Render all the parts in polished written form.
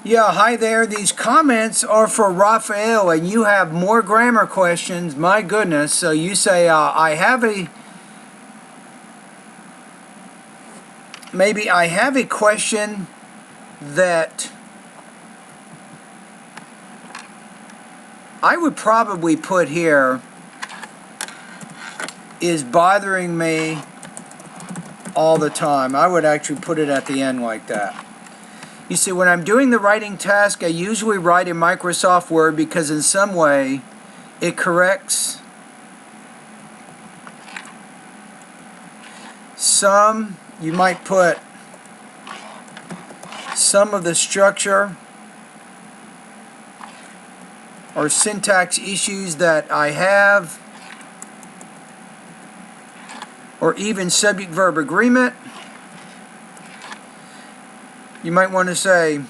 Yeah, hi there. These comments are for Raphael, and you have more grammar questions. My goodness. So you say, maybe I have a question that I would probably put here is bothering me all the time. I would actually put it at the end like that. You see, when I'm doing the writing task, I usually write in Microsoft Word because in some way it corrects some, you might put some of the structure or syntax issues that I have, or even subject-verb agreement. You might want to say,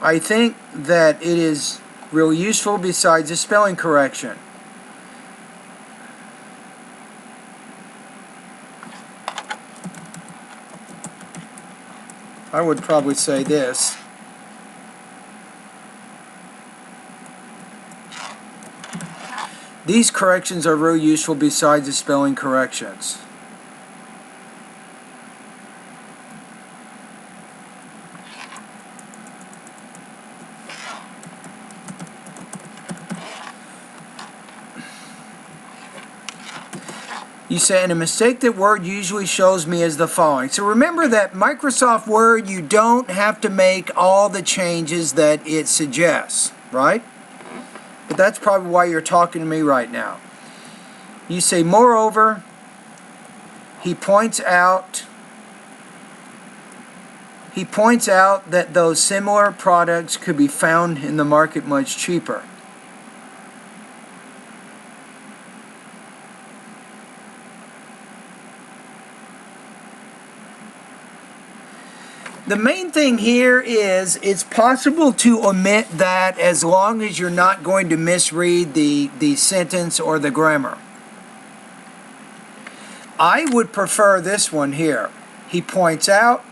I think that it is real useful besides the spelling correction. I would probably say this. These corrections are real useful besides the spelling corrections. You say, and a mistake that Word usually shows me is the following. So remember that Microsoft Word, you don't have to make all the changes that it suggests, right? But that's probably why you're talking to me right now. You say, moreover, he points out that those similar products could be found in the market much cheaper. The main thing here is it's possible to omit that as long as you're not going to misread the sentence or the grammar. I would prefer this one here. He points out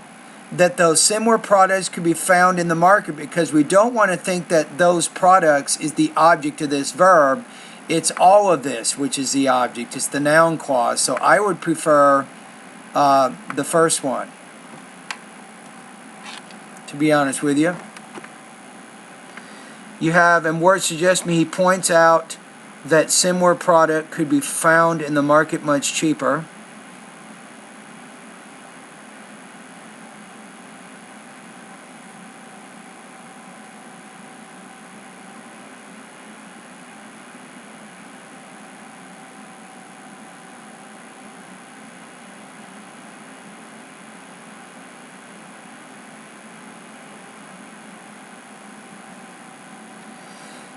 that those similar products could be found in the market, because we don't want to think that those products is the object of this verb. It's all of this which is the object. It's the noun clause. So I would prefer the first one, to be honest with you. You have, and Word suggests me, he points out that similar product could be found in the market much cheaper.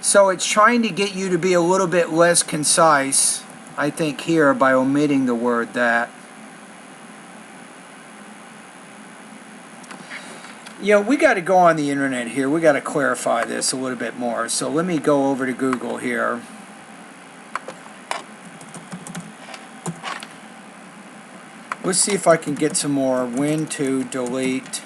So it's trying to get you to be a little bit less concise, I think, here by omitting the word that. You know, we got to go on the internet here. We got to clarify this a little bit more. So let me go over to Google here. Let's see if I can get some more. When to delete.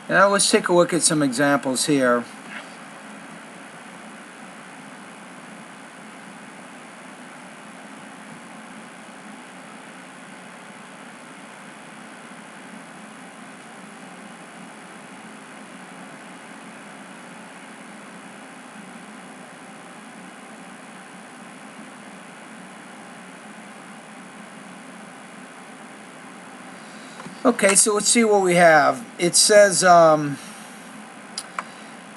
Now let's take a look at some examples here. Okay, so let's see what we have. It says,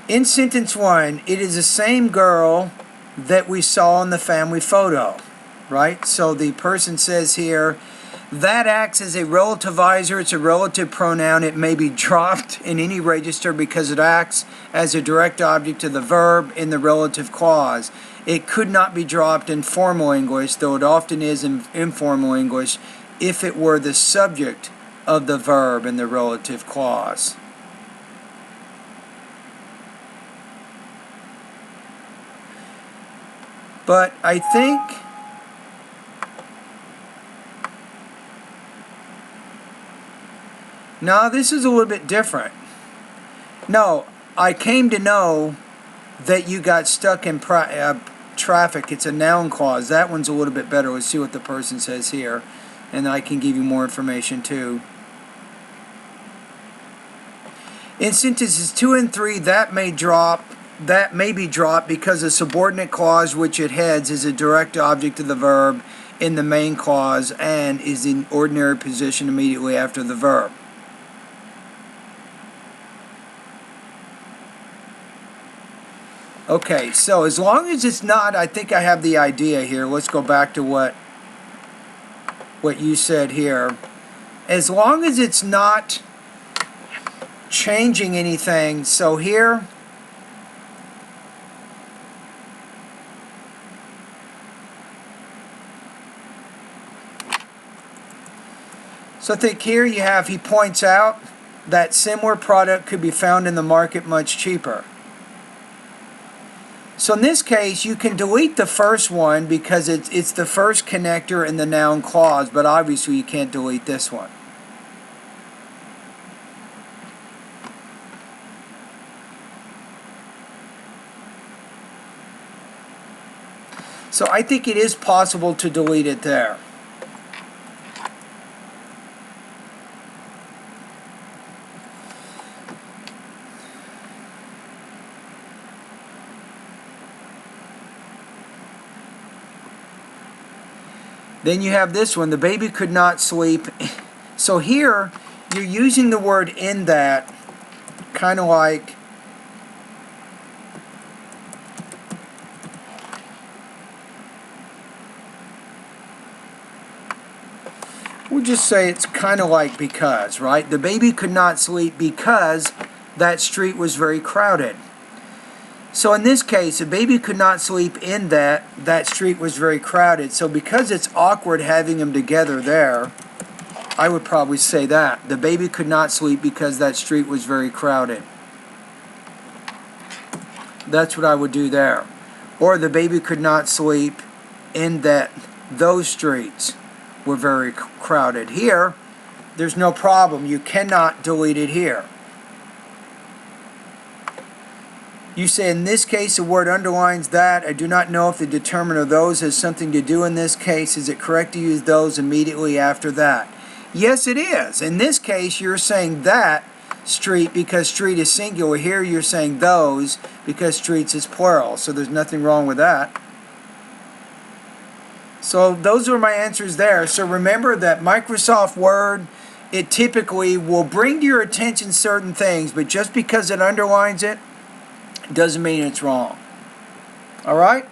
in sentence 1, it is the same girl that we saw in the family photo, right? So the person says here, that acts as a relativizer. It's a relative pronoun. It may be dropped in any register because it acts as a direct object of the verb in the relative clause. It could not be dropped in formal English, though it often is in informal English, if it were the subject of the verb in the relative clause. But I think no, this is a little bit different. No, I came to know that you got stuck in traffic. It's a noun clause. That one's a little bit better. Let's see what the person says here, and I can give you more information too. In sentences 2 and 3, that may be dropped because a subordinate clause which it heads is a direct object of the verb in the main clause and is in ordinary position immediately after the verb. Okay, so as long as it's not, I think I have the idea here. Let's go back to what you said here. As long as it's not changing anything, so here, so I think here you have, he points out that similar product could be found in the market much cheaper. So in this case, you can delete the first one because it's the first connector in the noun clause, but obviously you can't delete this one. So I think it is possible to delete it there. Then you have this one, the baby could not sleep. So here, you're using the word in that, kind of like, we'll just say it's kind of like because, right? The baby could not sleep because that street was very crowded. So in this case, the baby could not sleep in that street was very crowded. So because it's awkward having them together there, I would probably say that. The baby could not sleep because that street was very crowded. That's what I would do there. Or the baby could not sleep in those streets were very crowded. Here, there's no problem. You cannot delete it here. You say, in this case, the word underlines that. I do not know if the determiner of those has something to do in this case. Is it correct to use those immediately after that? Yes, it is. In this case, you're saying that street because street is singular. Here, you're saying those because streets is plural. So there's nothing wrong with that. So those are my answers there. So remember that Microsoft Word, it typically will bring to your attention certain things, but just because it underlines it, doesn't mean it's wrong. All right?